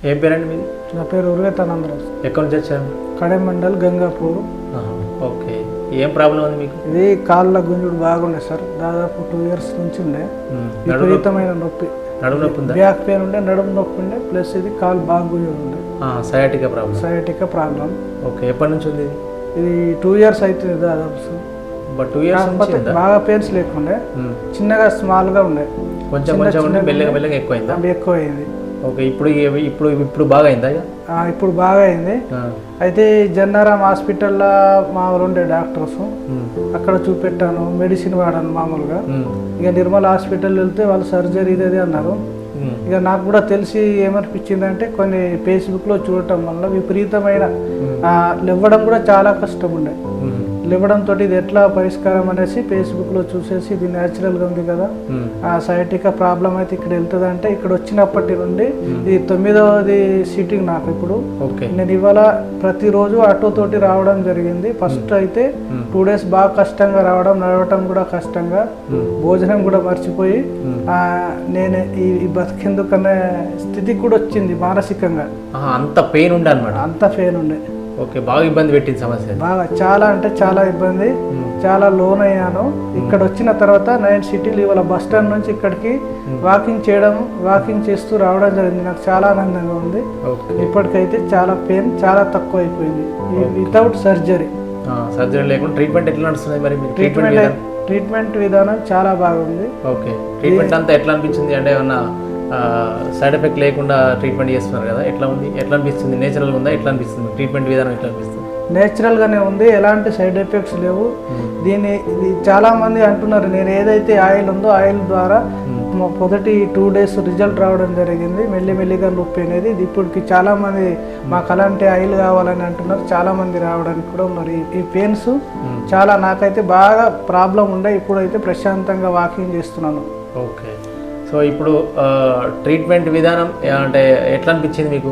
ఏం పేరండి మీది? నా పేరు ఉర్వేతానందరాజు. ఎక్కడి నుంచి వచ్చారు? కడెం మండల్ గంగాపూర్. ఓకే, ఏం ప్రాబ్లం ఉంది మీకు? ఇది కాళ్ళ గుంజుడు బాగుండే సార్, దాదాపు 2 years నుంచి ఉండే. విపరీతమైన నొప్పి, నడుము నొప్పి ఉందా? బ్యాక్ పెయిన్ ఉండే, నడుము నొప్పి ఉండే, ప్లస్ ఇది కాలు బాగా గుంజుడు ఉండే. Sciatica problem. Sciatica problem. Okay, ఎప్పటి నుంచి ఉంది ఇది 2 years అవుతుంది దాదాపు సార్. బట్ 2 years నుంచి బాగా పెయిన్స్ లేకుండే, చిన్నగా స్మాల్గా ఉండే, కొంచెం కొంచెం ఉంటే మెల్లగా మెల్లగా ఎక్కువైందా? ఎక్కువ అయింది. ఓకే, ఇప్పుడు బాగా అయిందా? ఇప్పుడు బాగా అయింది. అయితే జన్నారాం హాస్పిటల్లో మా ఊరు ఉండే డాక్టర్స్, అక్కడ చూపెట్టాను, మెడిసిన్ వాడాను మామూలుగా. ఇక నిర్మల్ హాస్పిటల్ వెళ్తే వాళ్ళు సర్జరీ ఇదే అన్నారు. ఇక నాకు కూడా తెలిసి ఏమనిపించింది అంటే, కొన్ని ఫేస్బుక్లో చూడటం వల్ల విపరీతమైన లేవడం కూడా చాలా కష్టం ఉండే. లేవడంతో ఇది ఎట్లా పరిష్కారం అనేసి ఫేస్బుక్లో చూసేసి, ఇది న్యాచురల్గా ఉంది కదా, సయాటికా ప్రాబ్లం అయితే ఇక్కడ వెళ్తుంది అంటే, ఇక్కడ వచ్చినప్పటి నుండి ఇది 9వ సిట్టింగ్ నాకు. ఇప్పుడు నేను ఇవాళ ప్రతిరోజు ఆటోతోటి రావడం జరిగింది. ఫస్ట్ అయితే 2 days బాగా కష్టంగా రావడం, నడవటం కూడా కష్టంగా, భోజనం కూడా మర్చిపోయి నేను ఈ బతికేందుకనే స్థితికి కూడా వచ్చింది మానసికంగా. అంత పెయిన్ ఉండే అనమాట? అంత పెయిన్ ఉండే. ఓకే, బాగా ఇబ్బంది పెట్టింది సమస్య? బాగా, చాలా అంటే చాలా ఇబ్బంది, చాలా లోన్ అయ్యాను. ఇక్కడ వచ్చిన తర్వాత 9 సిటీలు ఇవాళ బస్ స్టాండ్ నుంచి ఇక్కడికి వాకింగ్ చేస్తూ రావడం జరిగింది. నాకు చాలా ఆనందంగా ఉంది. ఇప్పటికైతే చాలా పెయిన్ చాలా తక్కువ అయిపోయింది, వితౌట్ సర్జరీ. సర్జరీ లేకుండా ట్రీట్మెంట్ ఎట్లా నడుస్తుంది మరి? ట్రీట్మెంట్ విధానం చాలా బాగుంది. ఓకే, ట్రీట్మెంట్ అంతా ఎట్లా అనిపించింది? అంటే ఏమన్నా సైడ్ ఎఫెక్ట్ లేకుండా ట్రీట్మెంట్ చేస్తున్నారు కదా, ఎట్లా ఉంది? ఎట్లా అనిపిస్తుంది? నేచురల్గా ఉందా? ఎట్లా అనిపిస్తుంది ట్రీట్మెంట్ విధానం? ఎట్లా అనిపిస్తుంది? నేచురల్గానే ఉంది, ఎలాంటి సైడ్ ఎఫెక్ట్స్ లేవు. ఇది చాలామంది అంటున్నారు, నేను ఏదైతే ఆయిల్ ఉందో ఆయిల్ ద్వారా మొదటి 2 days రిజల్ట్ రావడం జరిగింది. మెల్లిమెల్లిగా నొప్పి అనేది ఇది ఇప్పటికి చాలామంది మాకు అలాంటి ఆయిల్ కావాలని అంటున్నారు. చాలామంది రావడానికి కూడా ఉన్నారు. ఈ పెయిన్స్ చాలా, నాకైతే బాగా ప్రాబ్లం ఉండే, ఇప్పుడైతే ప్రశాంతంగా వాకింగ్ చేస్తున్నాను. ఓకే, సో ఇప్పుడు ట్రీట్మెంట్ విధానం అంటే ఎట్లా అనిపించింది మీకు?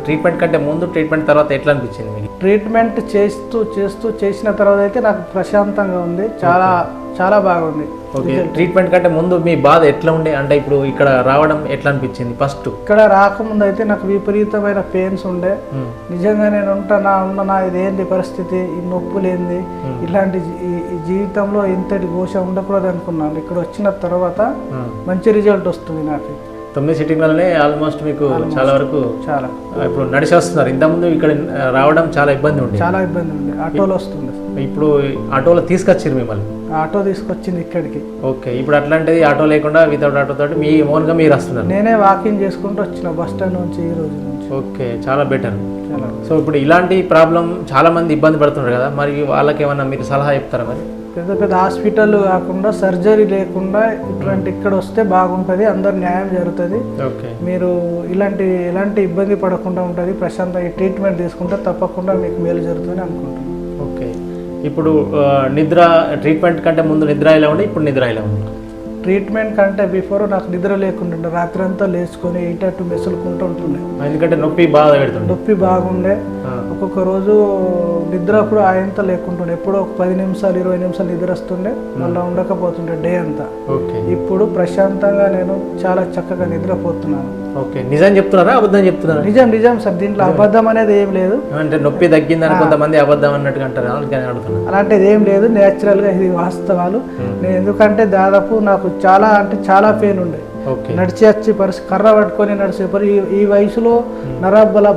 ట్రీట్మెంట్ కంటే ముందు, ట్రీట్మెంట్ తర్వాత ఎట్లా అనిపించింది మీకు? ట్రీట్మెంట్ చేసిన తర్వాత అయితే నాకు ప్రశాంతంగా ఉంది, చాలా చాలా బాగుంది. ఓకే, ట్రీట్మెంట్ కంటే ముందు మీ బాధ ఎట్లా ఉండే? అంటే ఇప్పుడు ఇక్కడ రావడం ఎట్లా అనిపించింది? ఫస్ట్ ఇక్కడ రాకముందు అయితే నాకు విపరీతమైన పెయిన్స్ ఉండే. నిజంగా నేను ఉన్నా ఇదేంటి పరిస్థితి, ఈ నొప్పులేంది, ఇలాంటి జీవితంలో ఇంతటి ఘోష ఉండకూడదు అనుకున్నాను. ఇక్కడ వచ్చిన తర్వాత మంచి రిజల్ట్ వస్తుంది నాకు. 9 సిట్టింగ్లనే ఆల్మోస్ట్ మీకు చాలా వరకు చాలా ఇప్పుడు నడిచి వస్తున్నారు. ఇంతకుముందు ఇక్కడ రావడం చాలా ఇబ్బంది ఉంది, ఆటోలో వస్తుంది. ఇప్పుడు ఆటోలో తీసుకొచ్చారు మిమ్మల్ని? ఆటో తీసుకొచ్చింది ఇక్కడికి. ఓకే, ఇప్పుడు అట్లాంటిది ఆటో లేకుండా వితౌట్ ఆటో తోటి మీ ఓన్గా మీరు వస్తున్నారు? నేనే వాకింగ్ చేసుకుంటూ వచ్చిన బస్ స్టాండ్ నుంచి ఈ రోజు నుంచి. ఓకే, చాలా బెటర్. సో ఇప్పుడు ఇలాంటి ప్రాబ్లం చాలా మంది ఇబ్బంది పడుతున్నారు కదా, మరి వాళ్ళకి ఏమన్నా మీరు సలహా చెప్తారా? మరి పెద్ద హాస్పిటల్ కాకుండా సర్జరీ లేకుండా ఇటువంటి ఇక్కడ వస్తే బాగుంటుంది, అందరు న్యాయం జరుగుతుంది. మీరు ఎలాంటి ఇబ్బంది పడకుండా ఉంటుంది, ప్రశాంతంగా ట్రీట్మెంట్ తీసుకుంటే తప్పకుండా మీకు మేలు జరుగుతుంది అనుకుంటున్నాను. ఓకే, ఇప్పుడు నిద్ర ట్రీట్మెంట్ కంటే ముందు నిద్ర ఎలా ఉండే, ఇప్పుడు నిద్ర ఎలా ఉంది? ట్రీట్మెంట్ కంటే బిఫోర్ నాకు నిద్ర లేకుండా రాత్రి అంతా లేచుకొని ఇటు మెసులుకుంటూ ఉంటుండే. ఎందుకంటే నొప్పి బాగా పెడుతుంది? నొప్పి బాగుండే. ఒక్కొక్క రోజు నిద్ర కూడా ఆయంత లేకుంటుండే, ఎప్పుడో ఒక 10 నిమిషాలు 20 నిమిషాలు నిద్ర వస్తుండే, మళ్ళీ ఉండకపోతుండే డే అంతా. ఇప్పుడు ప్రశాంతంగా నేను చాలా చక్కగా నిద్రపోతున్నాను. ఓకే, నిజం చెప్తున్నారా అబద్ధం చెప్తున్నారా? నిజం సార్, దీంట్లో అబద్ధం అనేది ఏం లేదు. అంటే నొప్పి తగ్గిందని కొంతమంది అబద్ధం అన్నట్టుగా అంటారు, అలాంటిది ఏం లేదు, నేచురల్గా ఇది వాస్తవాలు. నేను ఎందుకంటే దాదాపు నాకు చాలా పెయిన్ ఉండే, నడిచి వచ్చి కర్ర పట్టుకొని నడిచే ఈ వయసులో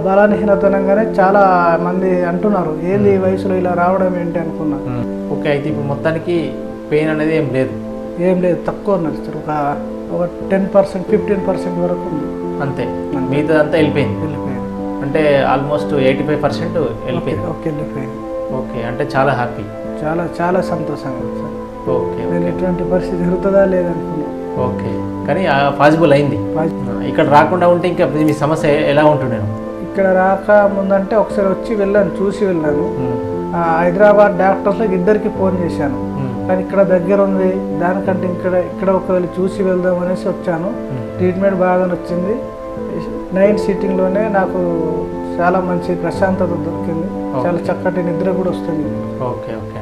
బలహీనతనంగానే చాలా మంది అంటున్నారు, ఏంది ఈ వయసులో ఇలా రావడం ఏంటి అనుకున్నా. ఓకే, అయితే ఇప్పుడు మొత్తానికి పెయిన్ అనేది ఏం లేదు, తక్కువ నడుస్తారు. ఒక 10% 15% వరకు ఉంది అంతే, మిగతా అంతా వెళ్ళిపోయింది. అంటే ఆల్మోస్ట్ 85% వెళ్ళిపోయింది. ఓకే, అంటే చాలా హ్యాపీ, చాలా చాలా సంతోషంగా ఉంది సార్. ఓకే, నేను ఎటువంటి పరిస్థితి జరుగుతుందా లేదనుకున్నా. ఓకే, కానీ పాసిబుల్ అయింది. ఇక్కడ రాకుండా ఉంటే ఇంకా మీ సమస్య ఎలా ఉంటుండే? ఇక్కడ రాక ముందంటే ఒకసారి వచ్చి చూసి వెళ్ళాను. హైదరాబాద్ డాక్టర్స్కి 2కి ఫోన్ చేశాను, కానీ ఇక్కడ దగ్గర ఉంది, దానికంటే ఇక్కడ ఒకవేళ చూసి వెళ్దాం అనేసి వచ్చాను. ట్రీట్మెంట్ బాగా నచ్చింది. 9 సిట్టింగ్లోనే నాకు చాలా మంచి ప్రశాంతత దొరికింది, చాలా చక్కటి నిద్ర కూడా వస్తుంది. Okay okay